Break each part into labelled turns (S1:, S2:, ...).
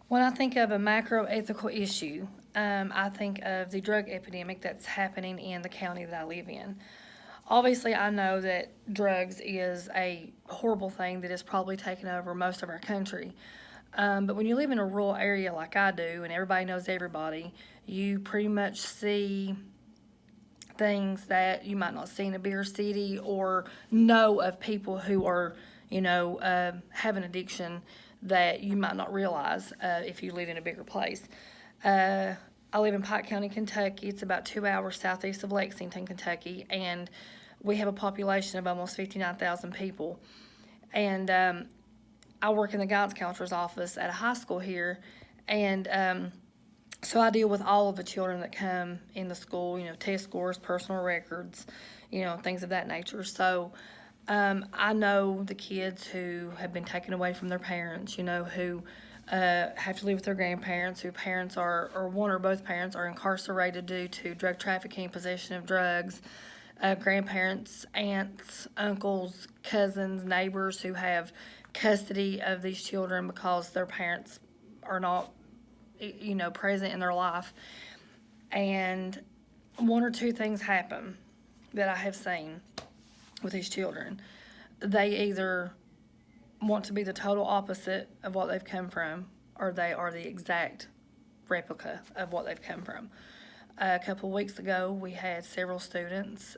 S1: When I think of a macro ethical issue, I think of the drug epidemic that's happening in the county that I live in. Obviously, I know that drugs is a horrible thing that has probably taken over most of our country. But when you live in a rural area like I do, and everybody knows everybody, you pretty much see things that you might not see in a bigger city or know of people who are, have an addiction that you might not realize if you live in a bigger place. Uh, I live in Pike County, Kentucky. It's about 2 hours southeast of Lexington, Kentucky, and we have a population of almost 59,000 people. And I work in the guidance counselor's office at a high school here, and so I deal with all of the children that come in the school, test scores, personal records, things of that nature. So I know the kids who have been taken away from their parents, who have to live with their grandparents, who parents are, or one or both parents are incarcerated due to drug trafficking, possession of drugs, grandparents, aunts, uncles, cousins, neighbors who have custody of these children because their parents are not present in their life. And one or two things happen that I have seen with these children. They either want to be the total opposite of what they've come from, or they are the exact replica of what they've come from. A couple of weeks ago, we had several students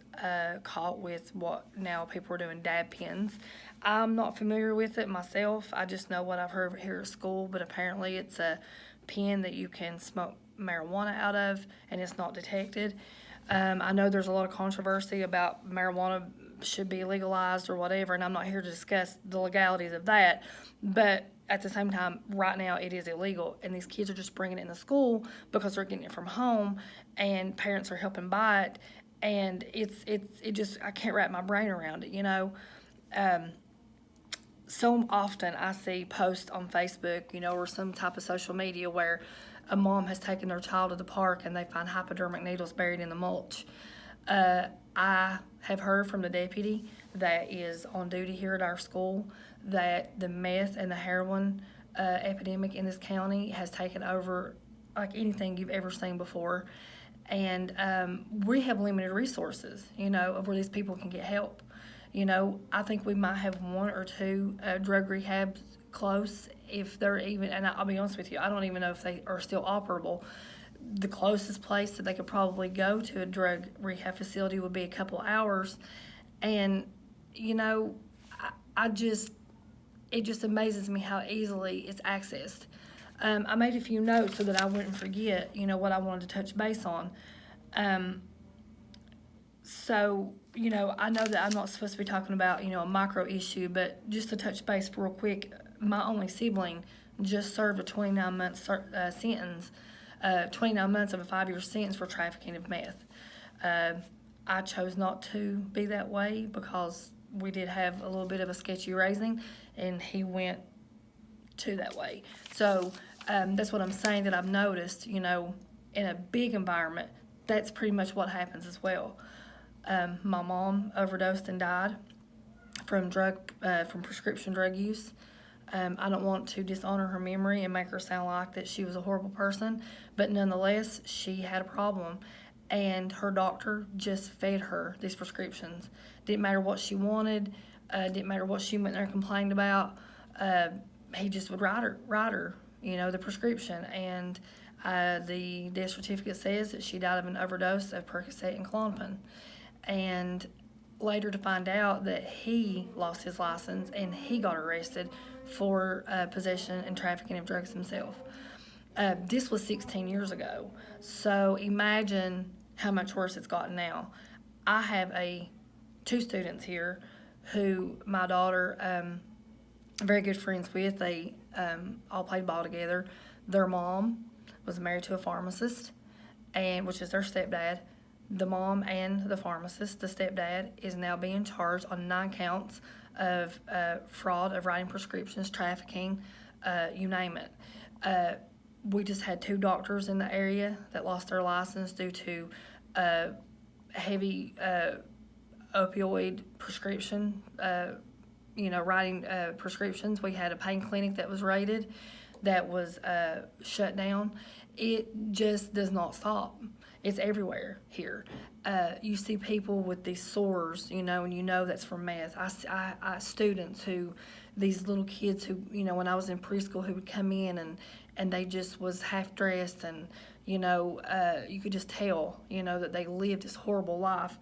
S1: caught with what now people are doing dab pens. I'm not familiar with it myself. I just know what I've heard here at school, but apparently it's a pen that you can smoke marijuana out of and it's not detected. I know there's a lot of controversy about marijuana should be legalized or whatever, and I'm not here to discuss the legalities of that, but at the same time, right now it is illegal, and these kids are just bringing it into school because they're getting it from home, and parents are helping buy it, and it just, I can't wrap my brain around it. So often I see posts on Facebook, or some type of social media where a mom has taken their child to the park and they find hypodermic needles buried in the mulch. I have heard from the deputy that is on duty here at our school that the meth and the heroin epidemic in this county has taken over like anything you've ever seen before. And we have limited resources, of where these people can get help. I think we might have one or two drug rehabs close, if they're even, and I'll be honest with you, I don't even know if they are still operable. The closest place that they could probably go to a drug rehab facility would be a couple hours. And, it just amazes me how easily it's accessed. I made a few notes so that I wouldn't forget, what I wanted to touch base on. So, I know that I'm not supposed to be talking about, a micro issue, but just to touch base real quick, my only sibling just served a 29-month sentence, 29 months of a 5-year sentence for trafficking of meth. I chose not to be that way because we did have a little bit of a sketchy raising, and he went to that way. So that's what I'm saying, that I've noticed, in a big environment, that's pretty much what happens as well. My mom overdosed and died from prescription drug use. I don't want to dishonor her memory and make her sound like that she was a horrible person, but nonetheless, she had a problem, and her doctor just fed her these prescriptions. Didn't matter what she wanted, didn't matter what she went there and complained about. He just would write her, the prescription, and the death certificate says that she died of an overdose of Percocet and Klonopin. And later to find out that he lost his license and he got arrested for possession and trafficking of drugs himself. This was 16 years ago. So imagine how much worse it's gotten now. I have two students here who my daughter, very good friends with. They all played ball together. Their mom was married to a pharmacist, and which is their stepdad. The mom and the pharmacist, the stepdad, is now being charged on 9 counts of fraud of writing prescriptions, trafficking, you name it. We just had 2 doctors in the area that lost their license due to heavy opioid prescription, writing prescriptions. We had a pain clinic that was raided. that was shut down, it just does not stop. It's everywhere here. You see people with these sores, and that's from meth. I students who, these little kids who, when I was in preschool, who would come in and they just was half dressed, and you could just tell, that they lived this horrible life.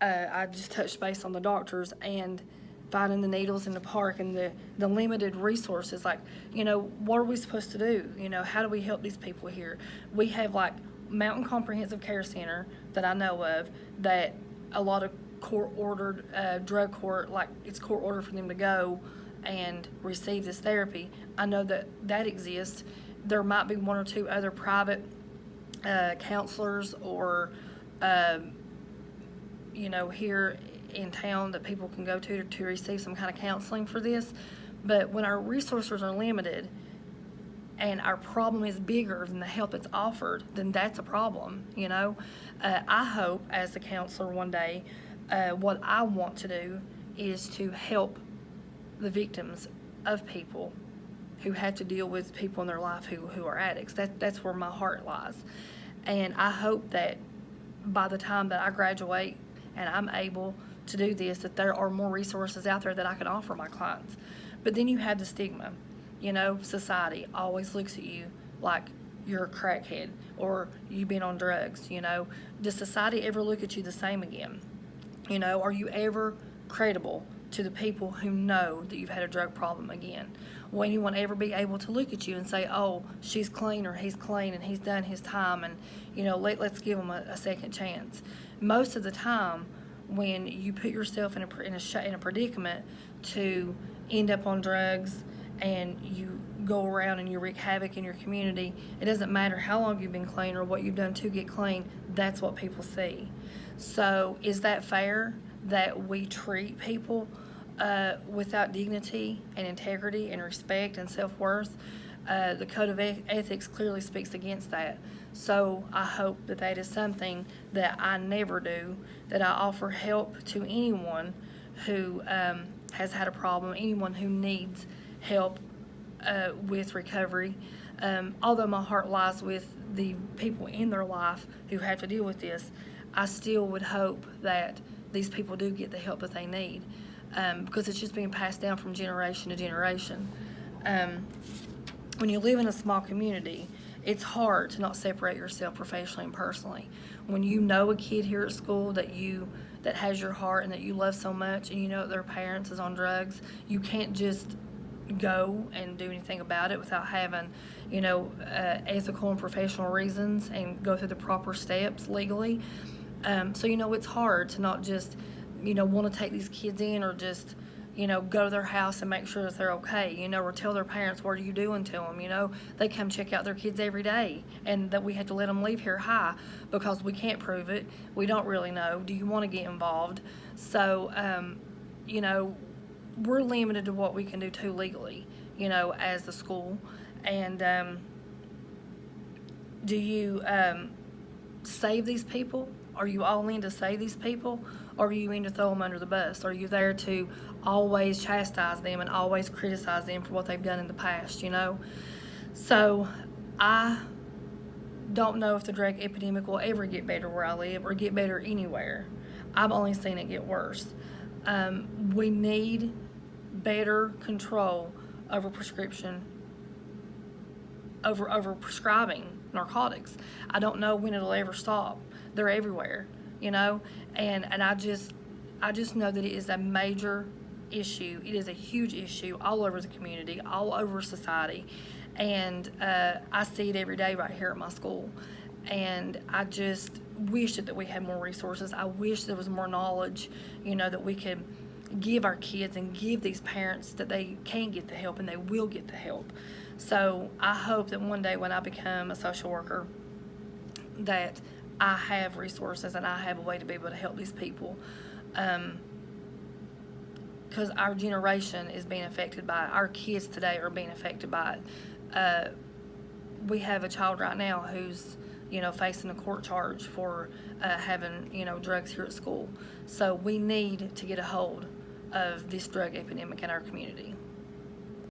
S1: I just touched base on the doctors and finding the needles in the park and the limited resources. Like, what are we supposed to do? How do we help these people here? We have like Mountain Comprehensive Care Center that I know of, that a lot of court-ordered drug court, like it's court-ordered for them to go and receive this therapy. I know that exists. There might be one or two other private counselors or here in town that people can go to receive some kind of counseling for this. But when our resources are limited and our problem is bigger than the help that's offered, then that's a problem. I hope as a counselor one day, what I want to do is to help the victims of people who have to deal with people in their life who are addicts. That's where my heart lies. And I hope that by the time that I graduate and I'm able to do this, that there are more resources out there that I can offer my clients. But then you have the stigma. Society always looks at you like you're a crackhead or you've been on drugs. Does society ever look at you the same again? Are you ever credible to the people who know that you've had a drug problem again? Will anyone ever be able to look at you and say, oh, she's clean or he's clean and he's done his time, and let's give him a second chance? Most of the time, when you put yourself in a predicament to end up on drugs and you go around and you wreak havoc in your community, it doesn't matter how long you've been clean or what you've done to get clean. That's what people see. So is that fair that we treat people without dignity and integrity and respect and self-worth? The Code of Ethics clearly speaks against that. So I hope that is something that I never do, that I offer help to anyone who has had a problem, anyone who needs help with recovery. Although my heart lies with the people in their life who have to deal with this, I still would hope that these people do get the help that they need, because it's just being passed down from generation to generation. When you live in a small community, it's hard to not separate yourself professionally and personally. When you know a kid here at school that has your heart and that you love so much, and you know that their parents is on drugs, you can't just go and do anything about it without having, ethical and professional reasons and go through the proper steps legally. So it's hard to not just, want to take these kids in or just, go to their house and make sure that they're okay, or tell their parents, what are you doing to them? They come check out their kids every day, and that we have to let them leave here high because we can't prove it. We don't really know. Do you want to get involved? So, we're limited to what we can do too legally, as the school. And do you save these people? Are you all in to save these people? Or are you in to throw them under the bus? Are you there to always chastise them and always criticize them for what they've done in the past, So I don't know if the drug epidemic will ever get better where I live or get better anywhere. I've only seen it get worse. We need better control over over prescribing narcotics. I don't know when it'll ever stop. They're everywhere, and I just know that it is a major issue. It is a huge issue all over the community, all over society, and I see it every day right here at my school. And I just wish that we had more resources. I wish there was more knowledge, that we could give our kids and give these parents that they can get the help and they will get the help. So I hope that one day when I become a social worker, that I have resources and I have a way to be able to help these people. Because our generation is being affected by it. Our kids today are being affected by it. We have a child right now who's, facing a court charge for having, drugs here at school. So we need to get a hold of this drug epidemic in our community.